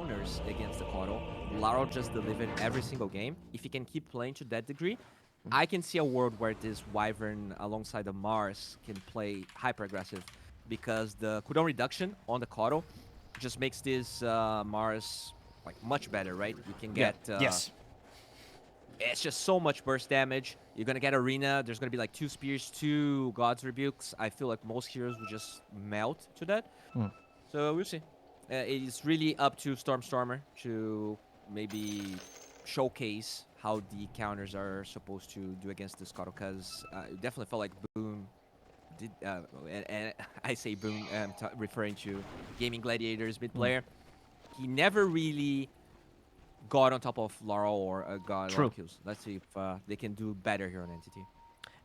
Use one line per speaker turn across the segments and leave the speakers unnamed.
counters against the Coddle. Laro just delivered every single game. If he can keep playing to that degree, I can see a world where this Wyvern alongside the Mars can play hyper-aggressive, because the cooldown reduction on the Coddle just makes this Mars like much better, right? You can get
yes.
it's just so much burst damage. You're gonna get Arena. There's gonna be like 2 Spears, 2 God's Rebukes. I feel like most heroes will just melt to that. So we'll see. It is really up to Stormer to maybe showcase how the counters are supposed to do against this Coddle, because it definitely felt like Boom did, and I say Boom, referring to Gaming Gladiators mid player. He never really got on top of Laurel or got a lot of kills. Let's see if they can do better here on Entity.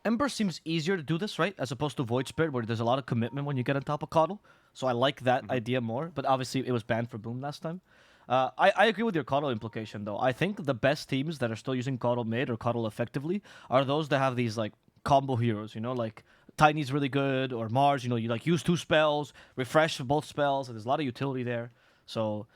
Ember seems easier to do this, right? As opposed to Void Spirit, where there's a lot of commitment when you get on top of Coddle. So I like that idea more. But obviously, it was banned for Boom last time. I agree with your Coddle implication, though. I think the best teams that are still using Coddle mid or Coddle effectively are those that have these, like, combo heroes, you know? Like, Tiny's really good, or Mars, you know, you, like, use 2 spells, refresh both spells, and there's a lot of utility there. So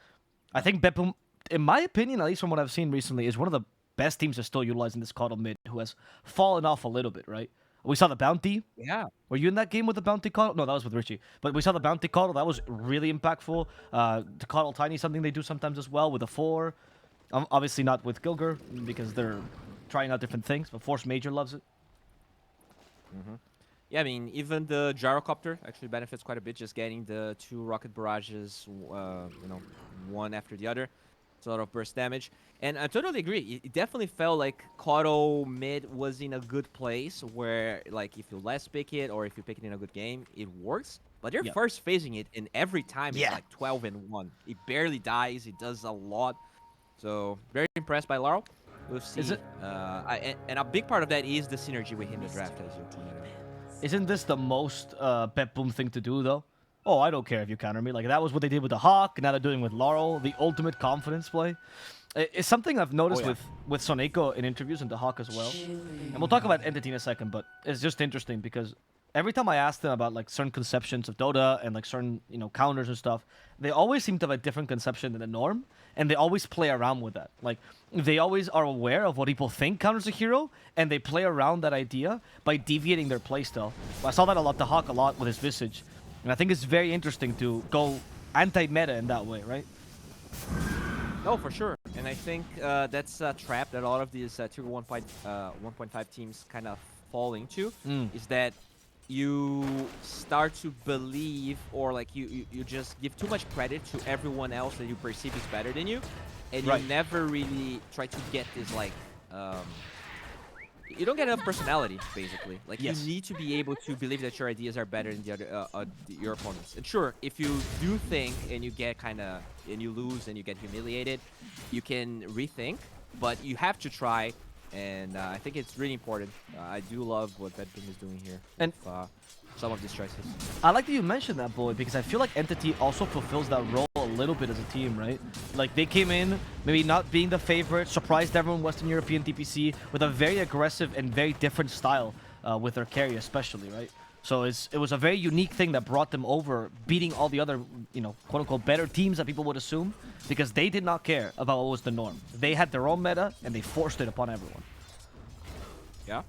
I think BetBoom, in my opinion, at least from what I've seen recently, is one of the best teams are still utilizing this Coddle mid, who has fallen off a little bit, right? We saw the Bounty.
Yeah.
Were you in that game with the Bounty Coddle? No, that was with Richie. But we saw the Bounty Coddle. That was really impactful. The Coddle Tiny, something they do sometimes as well with a 4. Obviously not with Gilger, because they're trying out different things, but Force Major loves it.
Yeah, I mean, even the Gyrocopter actually benefits quite a bit, just getting the 2 rocket barrages, you know, one after the other. It's a lot of burst damage. And I totally agree. It definitely felt like Coddle mid was in a good place where, like, if you last pick it or if you pick it in a good game, it works. But they're first phasing it, and every time it's like 12-1. It barely dies. It does a lot. So, very impressed by Laurel. We'll see.
Is it?
And a big part of that is the synergy within the draft, as you pointed out.
Isn't this the most BetBoom thing to do, though? Oh, I don't care if you counter me. Like, that was what they did with the Hawk, now they're doing with Laurel, the ultimate confidence play. It's something I've noticed with Soneko in interviews and the Hawk as well. And we'll talk about Entity in a second, but it's just interesting because every time I ask them about, like, certain conceptions of Dota and, like, certain, you know, counters and stuff, they always seem to have a different conception than the norm, and they always play around with that. Like, they always are aware of what people think counters a hero, and they play around that idea by deviating their playstyle. I saw that a lot, the Hawk a lot with his Visage. And I think it's very interesting to go anti-meta in that way, right?
No, for sure. And I think that's a trap that a lot of these Tier 1.5 teams kind of fall into, is that you start to believe, or like you just give too much credit to everyone else that you perceive is better than you, and you never really try to get this, like, you don't get enough personality, basically. Like, you need to be able to believe that your ideas are better than the other your opponents. And sure, if you do think and you get and you lose and you get humiliated, you can rethink, but you have to try. And I think it's really important. I do love what BetBoom is doing here. And some of these choices.
I like that you mentioned that, Boy, because I feel like Entity also fulfills that role a little bit as a team, right? Like, they came in, maybe not being the favorite, surprised everyone Western European TPC with a very aggressive and very different style with their carry especially, right? So it was a very unique thing that brought them over, beating all the other, you know, quote-unquote better teams that people would assume, because they did not care about what was the norm. They had their own meta, and they forced it upon everyone.
Yeah.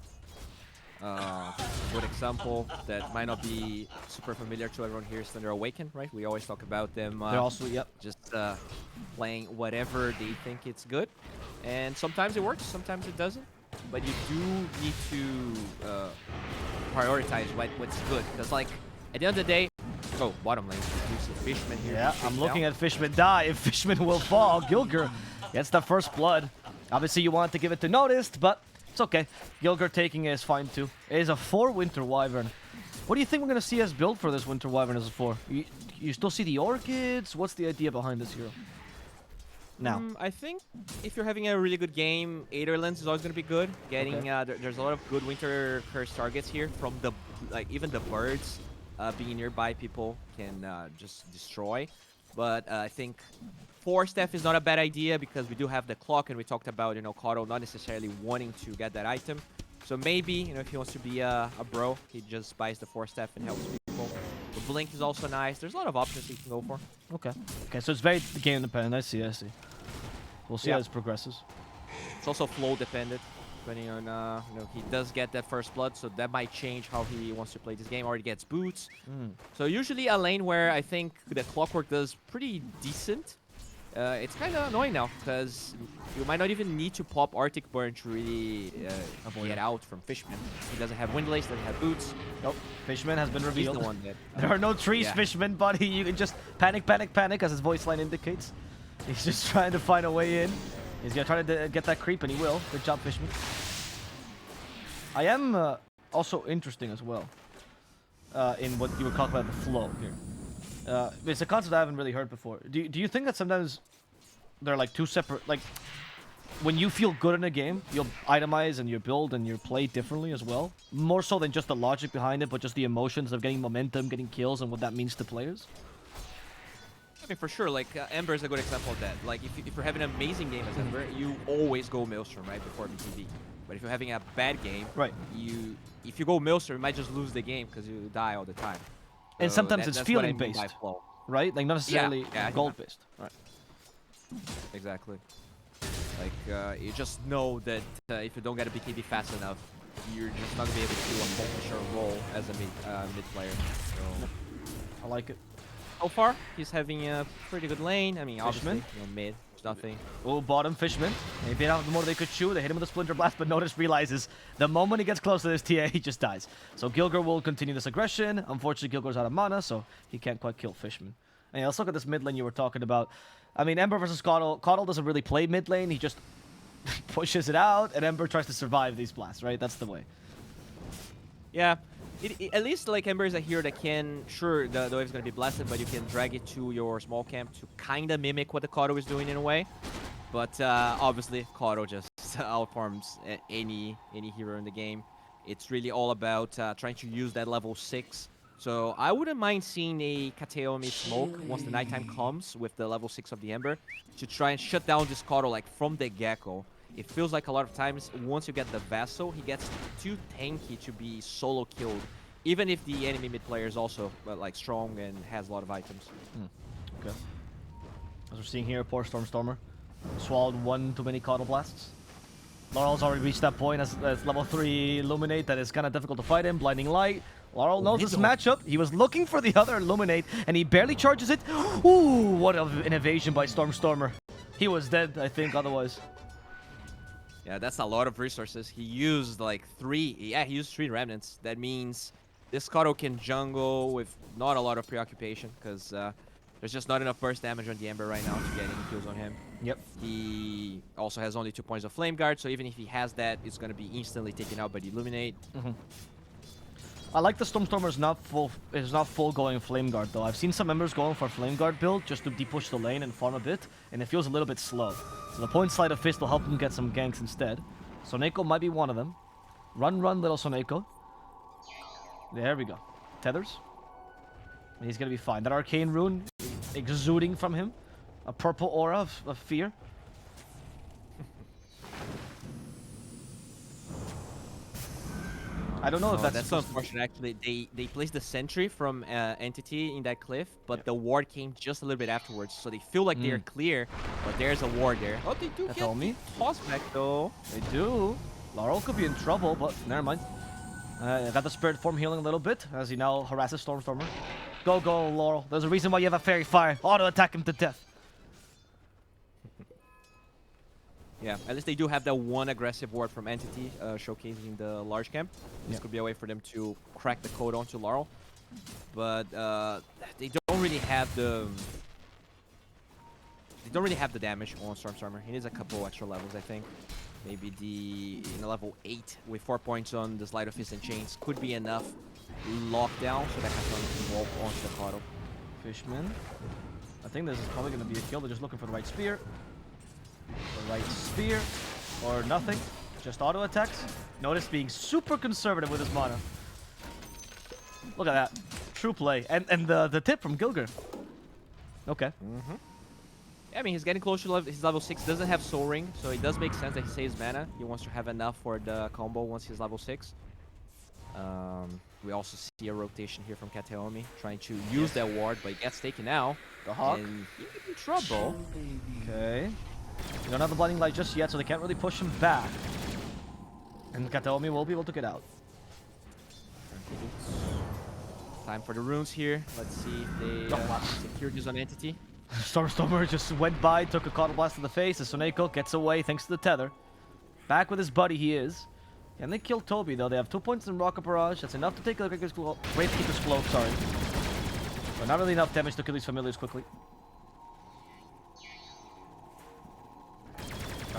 Good example that might not be super familiar to everyone here is Thunder Awaken, right? We always talk about them
They're also,
just playing whatever they think it's good. And sometimes it works, sometimes it doesn't. But you do need to prioritize what's good. Because, like, at the end of the day, bottom lane, you see Fishman here.
Yeah, I'm looking at Fishman die. If Fishman will fall, Gilger gets the first blood. Obviously, you want to give it to Noticed, but it's okay. Gilger taking it is fine too. It is a 4 Winter Wyvern. What do you think we're going to see as build for this Winter Wyvern as a 4? You still see the Orchids? What's the idea behind this hero? Now,
I think if you're having a really good game, Aether Lens is always going to be good. Getting there's a lot of good Winter Curse targets here from the, like, even the birds being nearby, people can just destroy. But I think 4 Staff is not a bad idea because we do have the clock, and we talked about, you know, Coddle not necessarily wanting to get that item. So maybe, you know, if he wants to be a bro, he just buys the 4 Staff and helps people. Blink is also nice. There's a lot of options you can go for.
Okay. Okay, so it's very game dependent. I see, I see. We'll see how this progresses.
It's also flow dependent, depending on, he does get that first blood, so that might change how he wants to play this game. Already gets boots. So usually a lane where I think the Clockwork does pretty decent. It's kind of annoying now, because you might not even need to pop Arctic Burn to really get out from Fishman. He doesn't have Windlace, doesn't have boots.
Nope, Fishman has been revealed.
He's the one that,
there are no trees, Fishman, buddy. You can just panic, panic, panic, as his voice line indicates. He's just trying to find a way in. He's going to try to get that creep, and he will. Good job, Fishman. I am also interesting as well in what you were talking about, the flow here. It's a concept I haven't really heard before. Do you think that sometimes they're like two separate, like when you feel good in a game, you'll itemize and you build and you play differently as well? More so than just the logic behind it, but just the emotions of getting momentum, getting kills, and what that means to players?
I mean, for sure, like, Ember is a good example of that. Like, if you're having an amazing game as Ember, you always go Maelstrom, right, before BTB. But if you're having a bad game,
right,
if you go Maelstrom, you might just lose the game because you die all the time.
And
so
sometimes it's feeling-based, right? Like, not necessarily gold-based.
Right. Exactly. Like, you just know that if you don't get a BKB fast enough, you're just not going to be able to accomplish your role as a mid player. So,
I like it.
So far, he's having a pretty good lane. I mean, obviously, mid, there's nothing.
Oh, bottom, Fishman. They bit out more they could chew. They hit him with a Splinter Blast, but Notice realizes the moment he gets close to this TA, he just dies. So Gilgir will continue this aggression. Unfortunately, Gilgir's out of mana, so he can't quite kill Fishman. And yeah, let's look at this mid lane you were talking about. I mean, Ember versus Caudle. Caudle doesn't really play mid lane. He just pushes it out, and Ember tries to survive these blasts, right? That's the way.
Yeah. At least, like, Ember is a hero that can, sure, the wave's going to be blasted, but you can drag it to your small camp to kind of mimic what the Caudle is doing in a way. But obviously, Caudle just outfarms any hero in the game. It's really all about trying to use that level 6. So I wouldn't mind seeing a Kateomi smoke once the nighttime comes with the level 6 of the Ember to try and shut down this Caudle, like, from the get-go. It feels like a lot of times, once you get the Vessel, he gets too tanky to be solo killed, even if the enemy mid player is also like strong and has a lot of items.
Okay. As we're seeing here, poor Stormer. Swallowed one too many Caudle Blasts. Laurel's already reached that point as level 3 Illuminate that is kind of difficult to fight in. Blinding Light. Laurel knows this matchup. He was looking for the other Illuminate, and he barely charges it. Ooh, what an evasion by Stormer. He was dead, I think, otherwise.
Yeah, that's a lot of resources. He used like 3. Yeah, he used 3 remnants. That means this Caudle can jungle with not a lot of preoccupation because there's just not enough burst damage on the Ember right now to get any kills on him.
Yep.
He also has only 2 points of Flame Guard, so even if he has that, it's going to be instantly taken out by the Illuminate.
I like the Stormer is not full going Flame Guard though. I've seen some members going for Flame Guard build just to depush the lane and farm a bit, and it feels a little bit slow. So the point Sleight of Fist will help him get some ganks instead. Soneko might be one of them. Run, little Soneko. There we go. Tethers. And he's gonna be fine. That Arcane Rune exuding from him. A purple aura of fear. I don't know if
that's so unfortunate. Actually, they placed the sentry from Entity in that cliff, but the ward came just a little bit afterwards, so they feel like they're clear, but there's a ward there. Oh, they do get tossed back though.
They do. Laurel could be in trouble, but never mind. Got the Spirit Form healing a little bit as he now harasses Stormer. Go, Laurel. There's a reason why you have a Fairy Fire. Auto attack him to death.
Yeah, at least they do have that one aggressive ward from Entity, showcasing the large camp. This could be a way for them to crack the code onto Laurel. But they don't really have the damage on Stormer. He needs a couple extra levels, I think. Maybe in a level 8 with 4 points on the Sleight of Fist and Chains could be enough lockdown so that Kateomi can walk onto the Caudle.
Fishman. I think this is probably going to be a kill. They're just looking for the right spear. The right spear, or nothing, just auto attacks. Notice being super conservative with his mana. Look at that, true play, and the tip from Gilgir. Okay.
Yeah, I mean, he's getting close to his level 6. Doesn't have Soul Ring, so it does make sense that he saves mana. He wants to have enough for the combo once he's level 6. We also see a rotation here from Kateomi, trying to use that ward, but he gets taken out.
The Hawk.
And he's in trouble.
Okay. We don't have the Blinding Light just yet, so they can't really push him back. And Kateomi will be able to get out.
Time for the runes here. Let's see if they secure this on Entity.
Stormer just went by, took a Coddle Blast to the face, as Soneko gets away thanks to the tether. Back with his buddy, he is. And they kill Toby, though. They have 2 points in Rocket Barrage. That's enough to take the Gravekeeper's Cloak, sorry. But not really enough damage to kill these familiars quickly.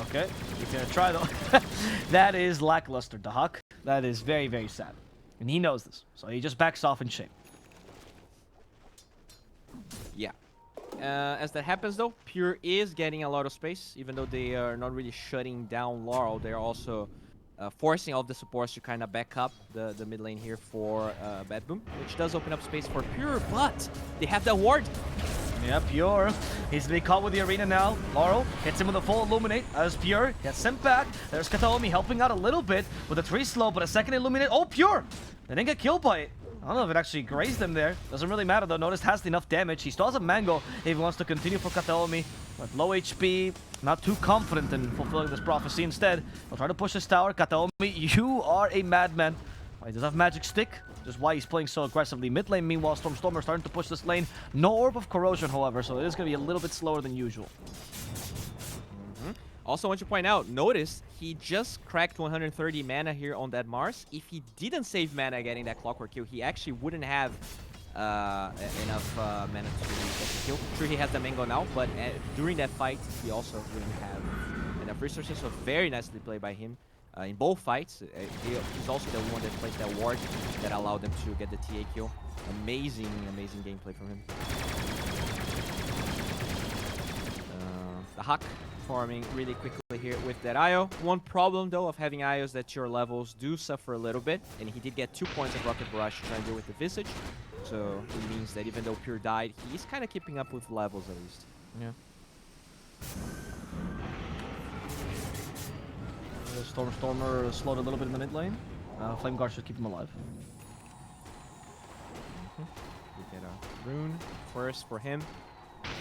Okay, he's gonna try, though. That is lackluster, the Hawk. That is very, very sad. And he knows this, so he just backs off in shame.
Yeah. As that happens, though, Pure is getting a lot of space. Even though they are not really shutting down Laurel, they're also forcing all of the supports to kind of back up the mid lane here for BetBoom, which does open up space for Pure, but they have that ward.
Yeah, Pure. He's to be caught with the arena now. Laurel hits him with a full Illuminate as Pure gets sent back. There's Kateomi helping out a little bit with a 3 slow, but a second Illuminate. Oh, Pure! They didn't get killed by it. I don't know if it actually grazed him there. Doesn't really matter though. Notice has enough damage. He still has a Mango if he wants to continue for Kateomi. But low HP, not too confident in fulfilling this prophecy. Instead, he'll try to push his tower. Kateomi, you are a madman. He does have Magic Stick, which is why he's playing so aggressively. Mid lane, meanwhile, Stormer starting to push this lane. No Orb of Corrosion, however, so it is going to be a little bit slower than usual.
Also, I want to point out, notice he just cracked 130 mana here on that Mars. If he didn't save mana getting that Clockwork kill, he actually wouldn't have enough mana to get the kill. Sure, he has the Mango now, but during that fight, he also wouldn't have enough resources. So very nicely played by him in both fights. He's also the one that placed that ward that allowed them to get the TA kill. Amazing, amazing gameplay from him. The Hawk farming really quickly here with that IO. One problem though of having IOs that your levels do suffer a little bit, and he did get 2 points of Rocket Barrage to try and deal with the Visage. So it means that even though Pure died, he's kind of keeping up with levels at least.
Yeah. Stormer slowed a little bit in the mid lane. Flame Guard should keep him alive.
We get a rune first for him.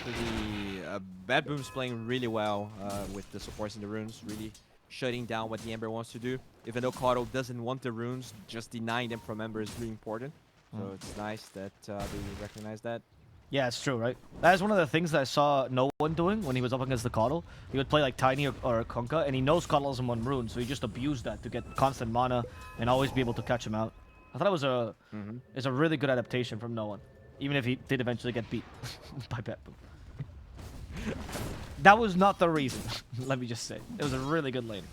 The BetBoom's playing really well with the supports in the runes, really shutting down what the Ember wants to do. Even though Coddle doesn't want the runes, just denying them from Ember is really important. So it's nice that they recognize that.
Yeah, it's true, right? That is one of the things that I saw no one doing when he was up against the Coddle. He would play like Tiny or Kunkka, and he knows Coddle has him on rune, so he just abused that to get constant mana and always be able to catch him out. I thought it was a really good adaptation from no one, even if he did eventually get beat by BetBoom. That was not the reason. Let me just say, it was a really good lane.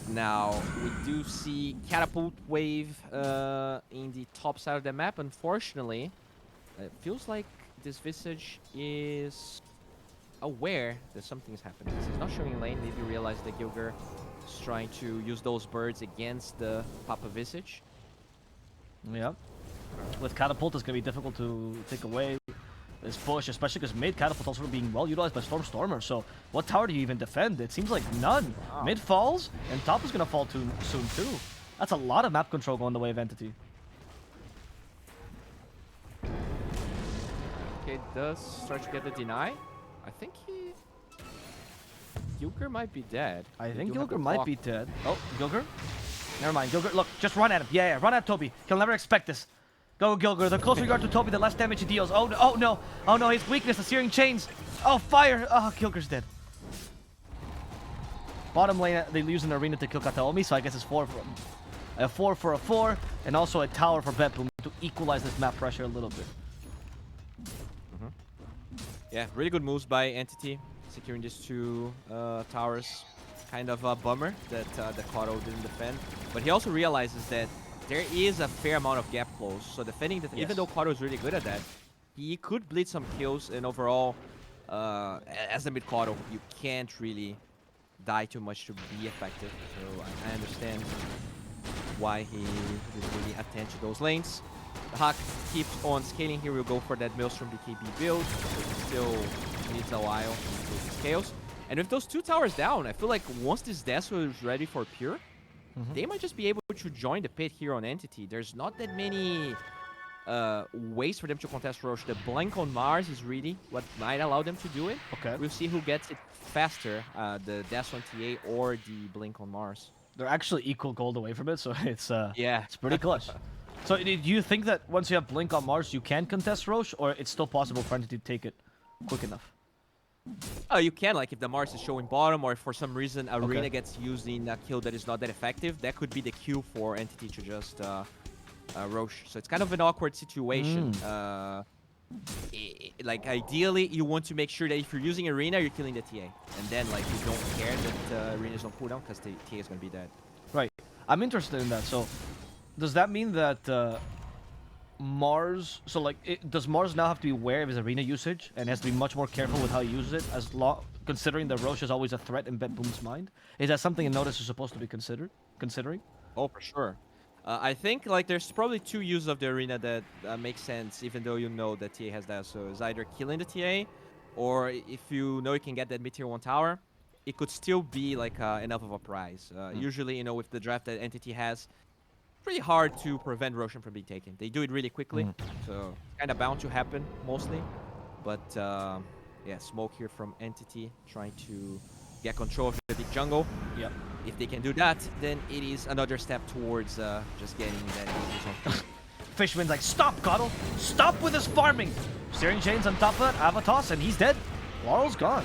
Now, we do see Catapult Wave in the top side of the map. Unfortunately, it feels like this Visage is aware that something is happening. He's not showing lane. Maybe realize that Gilger is trying to use those birds against the Papa Visage.
Yeah. With Catapult, it's going to be difficult to take away this push, especially because mid Catapult also being well utilized by Stormer. So what tower do you even defend? It seems like none. Wow. Mid falls, and top is going to fall too soon too. That's a lot of map control going the way of Entity.
Okay, does start to get the deny. I think Gilger might be dead.
I think Gilger might be dead. Oh, Gilger? Never mind. Gilger, look, just run at him. Yeah, run at Toby. He'll never expect this. Go, Gilger. The closer you are to Toby, the less damage he deals. Oh, no. Oh, no. Oh, no. His weakness, the Searing Chains. Oh, fire. Oh, Gilger's dead. Bottom lane, they use an arena to kill Kateomi, so I guess it's 4 for a 4, and also a tower for BetBoom to equalize this map pressure a little bit.
Yeah, really good moves by Entity, securing these 2 towers. Kind of a bummer that the Coddle didn't defend, but he also realizes that there is a fair amount of gap close, so defending that, even though Coddle is really good at that, he could bleed some kills, and overall, as a mid Coddle, you can't really die too much to be effective. So I understand why he didn't really attend to those lanes. The Hawk keeps on scaling here. We'll go for that Maelstrom BKB build, so he still needs a while to take his chaos. And with those 2 towers down, I feel like once this Death is ready for Pure, they might just be able to join the pit here on Entity. There's not that many ways for them to contest Roche. The Blink on Mars is really what might allow them to do it.
Okay.
We'll see who gets it faster, the Dash on TA or the Blink on Mars.
They're actually equal gold away from it, so it's
Yeah.
it's pretty close. So do you think that once you have Blink on Mars, you can contest Roche, or it's still possible for Entity to take it quick enough?
Oh, you can, like if the Mars is showing bottom or if for some reason Arena gets used in a kill that is not that effective, that could be the cue for Entity to just Roche. So it's kind of an awkward situation. Like ideally, you want to make sure that if you're using Arena, you're killing the TA. And then like you don't care that Arena's on cooldown because the TA is going to be dead.
Right. I'm interested in that. So does that mean that Mars, so like, does Mars now have to be aware of his Arena usage and has to be much more careful with how he uses it, considering that Roche is always a threat in BetBoom's mind? Is that something Notice is supposed to be considering?
Oh, for sure. I think like there's probably two uses of the Arena that make sense, even though you know that TA has that. So it's either killing the TA, or if you know you can get that mid-tier 1 tower, it could still be like enough of a prize. Usually, you know, with the draft that Entity has, pretty hard to prevent Roshan from being taken. They do it really quickly, so kind of bound to happen mostly. But yeah, smoke here from Entity trying to get control of the big jungle.
Yep.
If they can do that, then it is another step towards just getting that easy zone.
Fishman's like, stop, Coddle! Stop with his farming! Searing Chains on top of that, Avatos, and he's dead. Laurel's gone.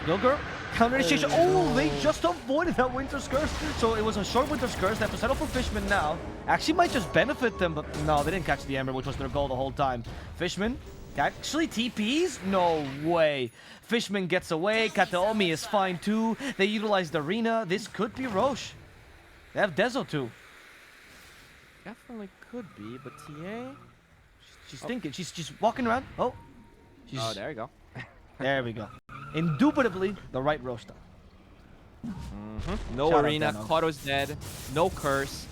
Gilger, counter initiation. Oh, they just avoided that Winter's Curse. So it was a short Winter's Curse. They have to settle for Fishman now. Actually might just benefit them, but no, they didn't catch the Ember, which was their goal the whole time. Fishman actually TPs? No way. Fishman gets away. Kataomi is fine too. They utilized Arena. This could be Roche. They have Dezo too.
Definitely could be, but TA?
She's thinking. She's just walking around. Oh.
Oh, there you go.
There we go. Indubitably the right Roche.
No
Shout out
Arena.
Dano.
Koto's dead. No Curse.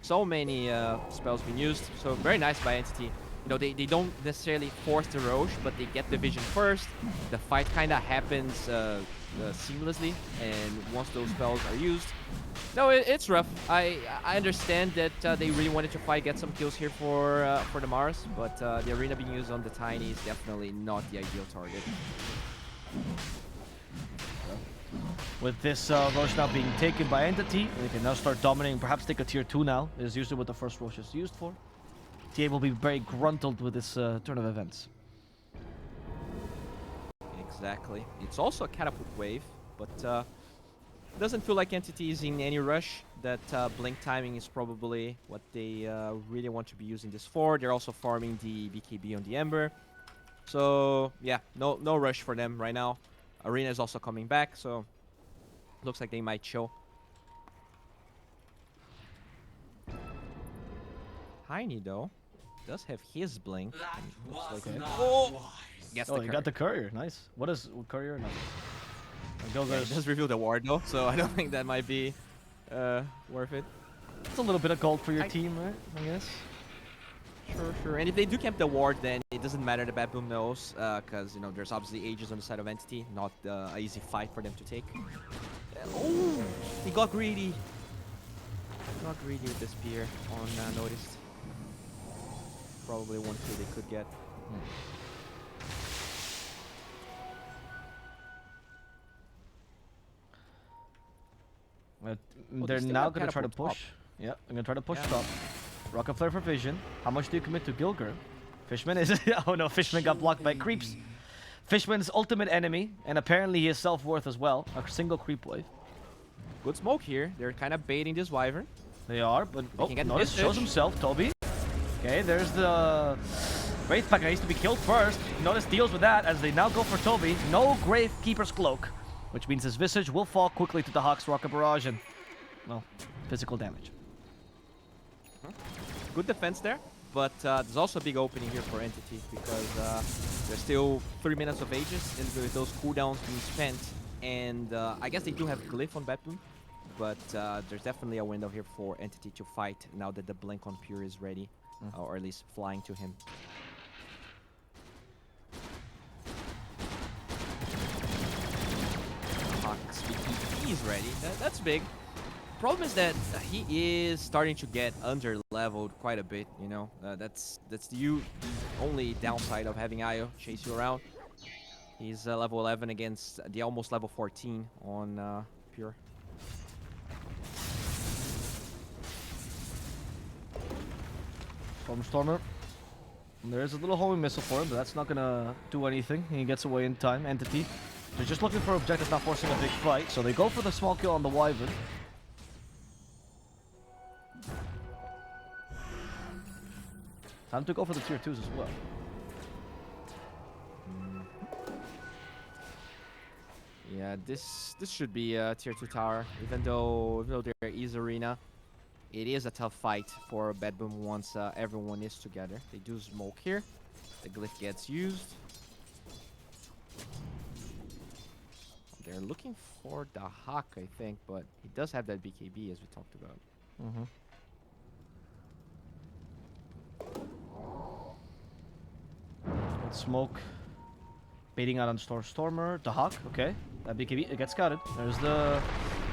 So many spells being used. So very nice by Entity. You know, they don't necessarily force the Roche, but they get the vision first. The fight kind of happens seamlessly, and once those spells are used, no, it's rough. I understand that they really wanted to fight, get some kills here for the Mars, but the Arena being used on the Tiny is definitely not the ideal target.
With this Roche now being taken by Entity, they can now start dominating, perhaps take a tier 2 now, is usually what the first Roche is used for. TA will be very gruntled with this turn of events.
Exactly. It's also a catapult wave, but it doesn't feel like Entity is in any rush. That blink timing is probably what they really want to be using this for. They're also farming the BKB on the Ember. So yeah, no rush for them right now. Arena is also coming back, so looks like they might chill. Tiny though does have his blink. Looks like gets
Oh,
the
you got the courier. Nice. What is courier? Nice.
Yeah, it does reveal the ward though, so I don't think that might be worth it.
It's a little bit of gold for your team, right? I guess.
Sure. And if they do camp the ward, then it doesn't matter. The BetBoom knows, because you know there's obviously Aegis on the side of Entity, not an easy fight for them to take. Oh, he got greedy. Got greedy with the spear on Noticed. Probably one kill they could get.
They're now going to try to push. Yeah, I'm going to try to push top. Rocket Flare for Vision. How much do you commit to Gilger? Fishman is... oh no, Fishman got blocked by creeps. Fishman's ultimate enemy, and apparently his self-worth as well. A single creep wave.
Good smoke here. They're kind of baiting this Wyvern.
They are, but...
They can get
Notice
message.
shows himself, Toby. Okay, there's the... Wraithpacker needs to be killed first. Notice deals with that as they now go for Toby. No Gravekeeper's Cloak, which means his Visage will fall quickly to the Hawk's Rocket Barrage and, well, physical damage.
Good defense there, but there's also a big opening here for Entity because there's still 3 minutes of Aegis and with those cooldowns being spent, and I guess they do have Glyph on BetBoom, but there's definitely a window here for Entity to fight now that the Blink on Pure is ready, or at least flying to him. Hawk's BKB is ready. That's big. Problem is that he is starting to get under-leveled quite a bit, you know? That's the only downside of having Io chase you around. He's level 11 against the almost level 14 on Pure.
Stormer. There's a little homing missile for him, but that's not gonna do anything. He gets away in time. Entity. They're just looking for objectives, not forcing a big fight, so they go for the small kill on the Wyvern. Time to go for the tier 2s as well.
Yeah, this should be a tier 2 tower, even though there is arena. It is a tough fight for BetBoom once everyone is together. They do smoke here. The glyph gets used. They're looking for the Hawk, I think, but he does have that BKB as we talked about.
Smoke. Baiting out on Stormer. The Hawk, okay. That BKB, it gets scouted. There's the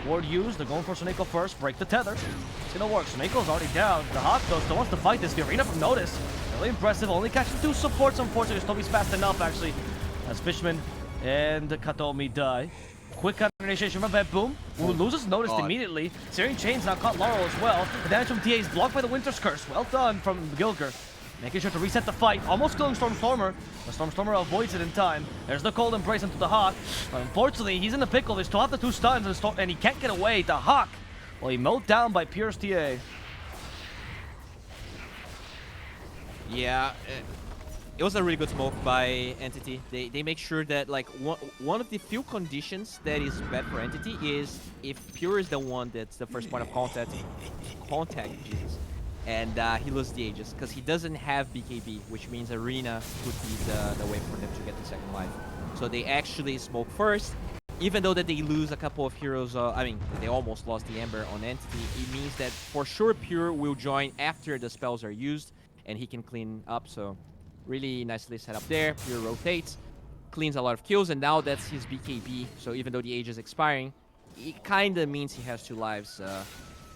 ward used. They're going for Soneko first. Break the tether. It's gonna work. Soneko's already down. The Hawk, though, still wants to fight this. The arena from Notice. Really impressive. Only catching 2 supports, unfortunately. Toby's fast enough, actually. As Fishman and Katomi die. Quick counter initiation from BetBoom, who loses Notice immediately. Searing Chains now caught Laurel as well. The damage from TA is blocked by the Winter's Curse. Well done from Gilger. Making sure to reset the fight, almost killing Stormer. The Stormer avoids it in time. There's the Cold Embrace into the Hawk. But unfortunately, he's in the pickle. They still have the 2 stuns, and he can't get away. The Hawk, well, he mowed down by Pure's TA.
Yeah, it was a really good smoke by Entity. They make sure that, like, one of the few conditions that is bad for Entity is if Pure is the one that's the first point of contact, Jesus. And he loses the Aegis, because he doesn't have BKB, which means Arena would be the way for them to get the second life. So they actually smoke first, even though that they lose a couple of heroes, I mean, they almost lost the Ember on Entity, it means that for sure Pure will join after the spells are used, and he can clean up, so really nicely set up there. Pure rotates, cleans a lot of kills, and now that's his BKB, so even though the Aegis is expiring, it kind of means he has 2 lives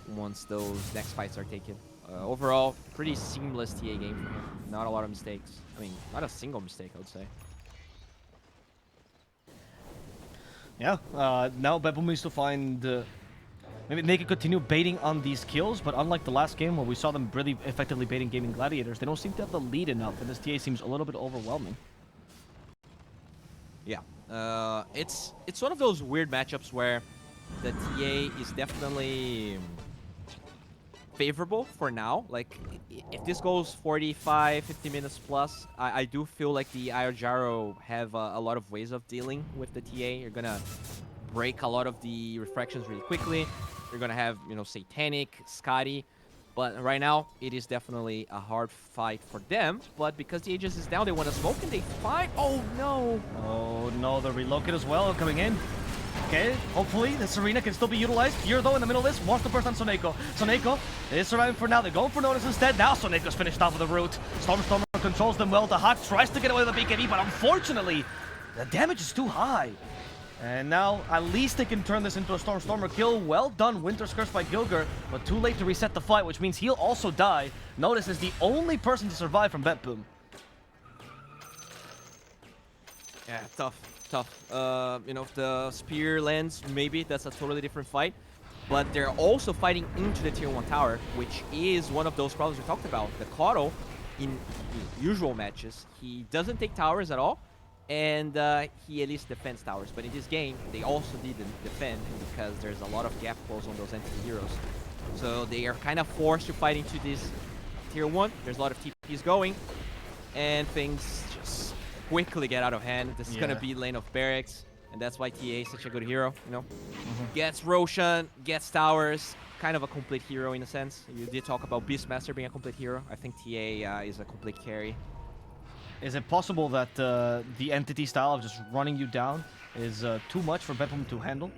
once those next fights are taken. Overall, pretty seamless TA game for him. Not a lot of mistakes. I mean, not a single mistake, I would say.
Yeah, now BetBoom needs to find... maybe they can continue baiting on these kills, but unlike the last game where we saw them really effectively baiting Gaming Gladiators, they don't seem to have the lead enough, and this TA seems a little bit overwhelming.
Yeah, it's one of those weird matchups where the TA is definitely favorable for now. Like, if this goes 45, 50 minutes plus, I do feel like the Iojaro have a lot of ways of dealing with the TA. You're gonna break a lot of the refractions really quickly. You're gonna have, you know, Satanic, Scotty. But right now, it is definitely a hard fight for them. But because the Aegis is down, they want to smoke and they find... Oh, no!
Oh, no, the relocate as well coming in. Okay, hopefully this arena can still be utilized. Here, though, in the middle of this, wants to burst on Soneko. Soneko is surviving for now. They're going for Notice instead. Now Soneko's finished off with the root. Stormer controls them well. The Hawk tries to get away with the BKB, but unfortunately, the damage is too high. And now, at least they can turn this into a Stormer kill. Well done, Winter's Curse by Gilger, but too late to reset the fight, which means he'll also die. Notice is the only person to survive from BetBoom.
Yeah, tough. You know, if the spear lands, maybe that's a totally different fight. But they're also fighting into the tier 1 tower, which is one of those problems we talked about. The Caudal, in usual matches, he doesn't take towers at all, and he at least defends towers. But in this game, they also didn't defend because there's a lot of gap close on those entity heroes. So they are kind of forced to fight into this tier 1. There's a lot of TPs going, and things just quickly get out of hand. This is going to be lane of barracks, and that's why TA is such a good hero, you know? Gets Roshan, gets towers, kind of a complete hero in a sense. You did talk about Beastmaster being a complete hero. I think TA is a complete carry.
Is it possible that the entity style of just running you down is too much for BetBoom to handle?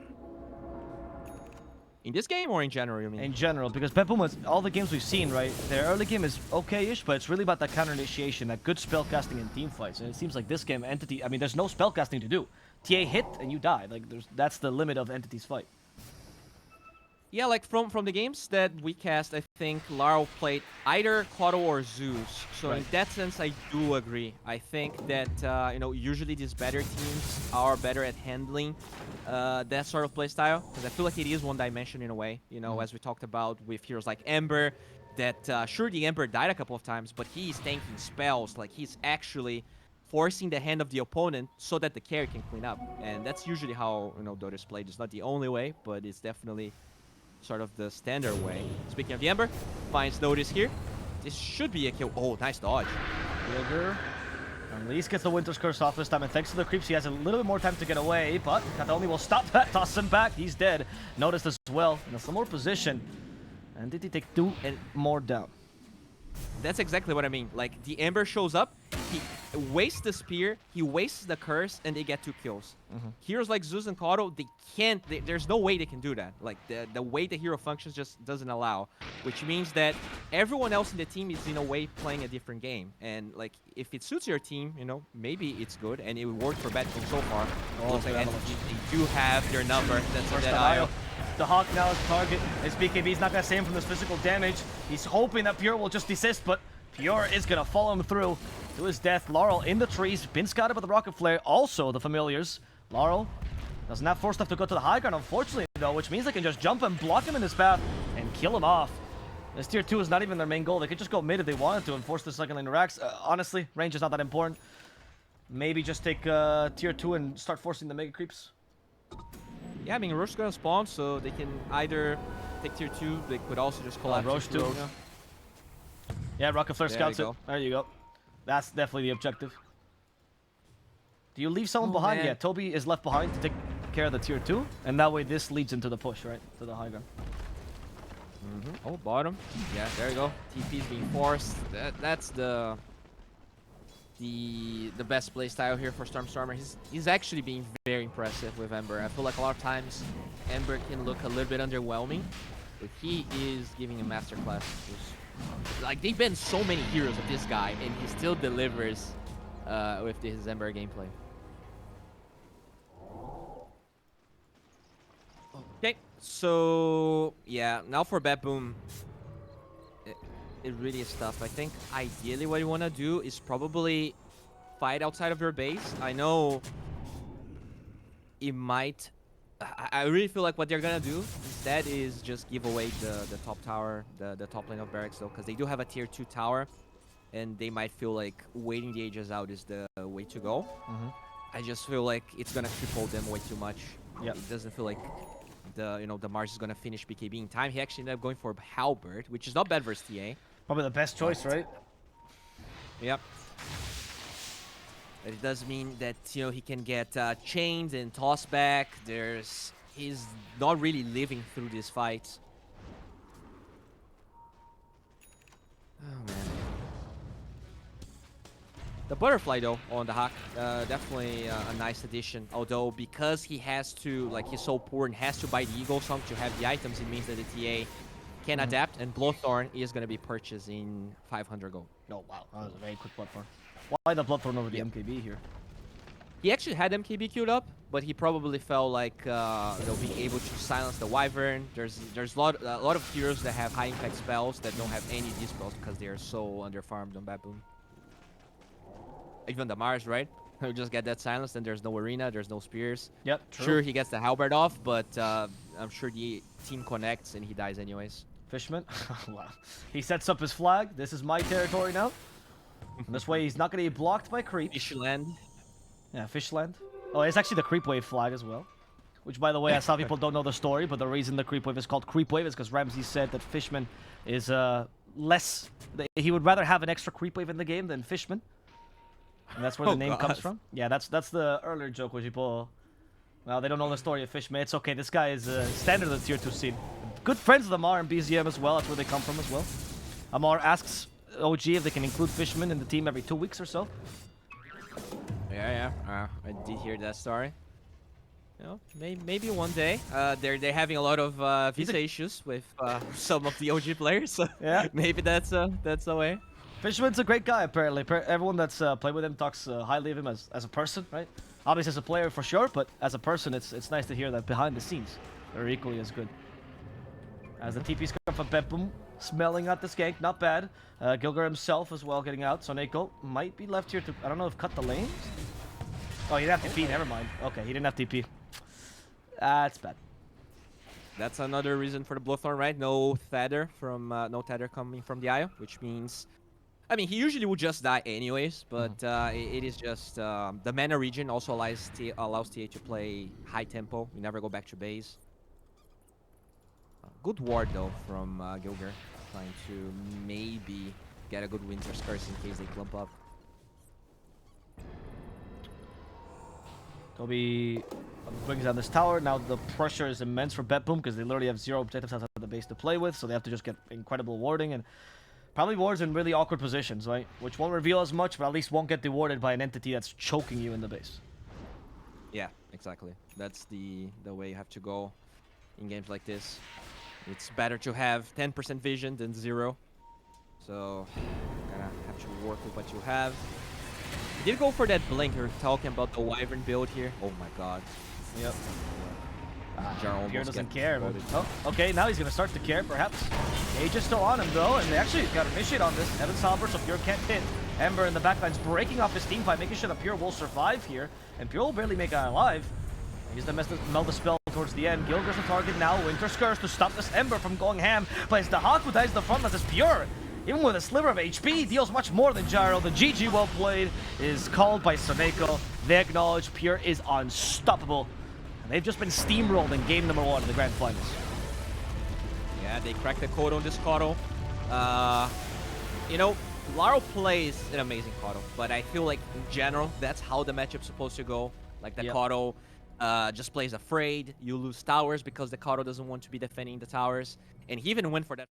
In this game or in general, you mean?
In general, because BetBoom has all the games we've seen, right? Their early game is okay-ish, but it's really about that counter initiation, that good spellcasting in team fights. And it seems like this game, Entity, I mean, there's no spellcasting to do. TA hit and you die. Like, that's the limit of Entity's fight.
Yeah, like from the games that we cast, I think Laro played either Kodo or Zeus. So in that sense, I do agree. I think that usually these better teams are better at handling that sort of playstyle, because I feel like it is one dimension in a way. As we talked about with heroes like Ember, that sure, the Ember died a couple of times, but he's tanking spells. Like, he's actually forcing the hand of the opponent so that the carry can clean up, and that's usually how Dota is played. It's not the only way, but it's definitely sort of the standard way. Speaking of the Ember, finds notice here. This should be a kill. Oh, nice dodge.
Fielder at least gets the Winter's Curse off this time, and thanks to the creeps, he has a little bit more time to get away, but Kataomi will stop that, toss him back. He's dead. Noticed as well, in a similar position. And did he take 2 and more down?
That's exactly what I mean. Like, the Ember shows up, he wastes the spear, he wastes the curse, and they get 2 kills. Heroes like Zeus and Kodo, they can't, there's no way they can do that. Like, the way the hero functions just doesn't allow, which means that everyone else in the team is in a way playing a different game. And like, if it suits your team, maybe it's good, and it worked for BetBoom so far. Looks like they do have their number. That's on that IO.
The Hawk now is target. His BKB's not going to save him from this physical damage. He's hoping that Pure will just desist, but Pure is going to follow him through to his death. Laurel in the trees, been scouted by the Rocket Flare. Also, the Familiars. Laurel doesn't have force enough to go to the high ground, unfortunately, though, which means they can just jump and block him in his path and kill him off. This tier 2 is not even their main goal. They could just go mid if they wanted to and force the second lane to racks. Honestly, range is not that important. Maybe just take tier 2 and start forcing the mega creeps.
Yeah, I mean, Roche is gonna spawn, so they can either take tier 2, they could also just collapse.
Roche too. Yeah, Rocket Flare scouts it. There you go. That's definitely the objective. Do you leave someone behind? Man. Yeah, Toby is left behind to take care of the tier 2, and that way this leads into the push, right? To the high ground.
Oh, bottom. Yeah, there you go. TP is being forced. That's the best playstyle here for Stormstormer. He's actually being very impressive with Ember. I feel like a lot of times Ember can look a little bit underwhelming, but he is giving a masterclass. Like, they've been so many heroes of this guy, and he still delivers with his Ember gameplay. Okay, so yeah, now for BetBoom, it really is tough. I think ideally what you want to do is probably fight outside of your base. I know it might... I really feel like what they're going to do instead is just give away the top tower, the top lane of barracks, though, because they do have a tier 2 tower, and they might feel like waiting the ages out is the way to go. I just feel like it's going to cripple them way too much. Yep. It doesn't feel like the Mars is going to finish BKB in time. He actually ended up going for Halberd, which is not bad versus TA.
Probably the best choice, right?
Yep. But it does mean that, he can get chained and tossed back. He's not really living through this fight. Oh, man. The butterfly, though, on the Hawk, definitely a nice addition. Although, because he has to, like, he's so poor and has to buy the Eagle Song to have the items, it means that the TA can adapt, and Bloodthorn is going to be purchased in 500 gold.
Oh, wow. That was a very quick Bloodthorn. Why the Bloodthorn over the MKB here?
He actually had MKB queued up, but he probably felt like, being able to silence the Wyvern. There's a lot of heroes that have high impact spells that don't have any of these spells because they are so underfarmed on BetBoom. Even the Mars, right? He'll just get that silence, and there's no arena, there's no spears.
Yep, true.
Sure, he gets the halberd off, but I'm sure the team connects and he dies anyways.
Fishman? Wow. He sets up his flag. This is my territory now. And this way he's not going to be blocked by creep.
Fishland.
Yeah, Fishland. Oh, it's actually the creep wave flag as well. Which, by the way, some people don't know the story, but the reason the creep wave is called creep wave is because Ramsey said that Fishman is less... He would rather have an extra creep wave in the game than Fishman. And that's where the name comes from. Yeah, that's the earlier joke where people... Well, they don't know the story of Fishman. It's okay. This guy is standard of the tier 2 scene. Good friends with Amar and BZM as well. That's where they come from as well. Amar asks OG if they can include Fishman in the team every 2 weeks or so.
Yeah. I did hear that story. Maybe one day. They're having a lot of visa issues with some of the OG players. So yeah, maybe that's the way.
Fishman's a great guy, apparently. Everyone that's played with him talks highly of him as a person, right? Obviously as a player for sure, but as a person, it's nice to hear that behind the scenes they're equally as good. As the TP's come from BetBoom, smelling out the gank, not bad. Gilgar himself as well getting out. Soneko might be left here to, I don't know if cut the lanes? Oh, he didn't have TP, never mind. Okay, he didn't have TP. That's bad.
That's another reason for the Bloodthorn, right? No Tether coming from the IO, which means, I mean, he usually would just die anyways, but it is just the mana region also allows TA to play high tempo. You never go back to base. Good ward though from Gilgar, trying to maybe get a good Winter's Curse in case they clump up.
Toby brings down this tower. Now the pressure is immense for BetBoom because they literally have 0 objectives outside the base to play with, so they have to just get incredible warding and probably wards in really awkward positions, right? Which won't reveal as much, but at least won't get dewarded by an entity that's choking you in the base.
Yeah, exactly. That's the way you have to go in games like this. It's better to have 10% vision than 0. So, gonna have to work with what you have. He did go for that blink. You're talking about the Wyvern build here. Oh my god.
Yep.
Pierre
doesn't care. But, oh, okay, now he's going to start to care, perhaps. Cage is still on him, though, and they actually got initiate on this. Evan Salver, so Pure can't hit. Ember in the backline's breaking off his team fight, making sure that Pure will survive here. And Pure will barely make it alive. He's the meld the spell towards the end. Gilgar's the target now. Winter's Curse to stop this Ember from going ham. But it's the Hawk who dies the front line. It's Pure. Even with a sliver of HP, deals much more than Gyro. The GG well played is called by Soneko. They acknowledge Pure is unstoppable. And they've just been steamrolled in game number 1 of the Grand Finals.
Yeah, they cracked the code on this Kodo. You know, Laro plays an amazing Kodo, but I feel like in general, that's how the matchup's supposed to go. Like the Kodo just plays afraid. You lose towers because the Kodo doesn't want to be defending the towers. And he even went for that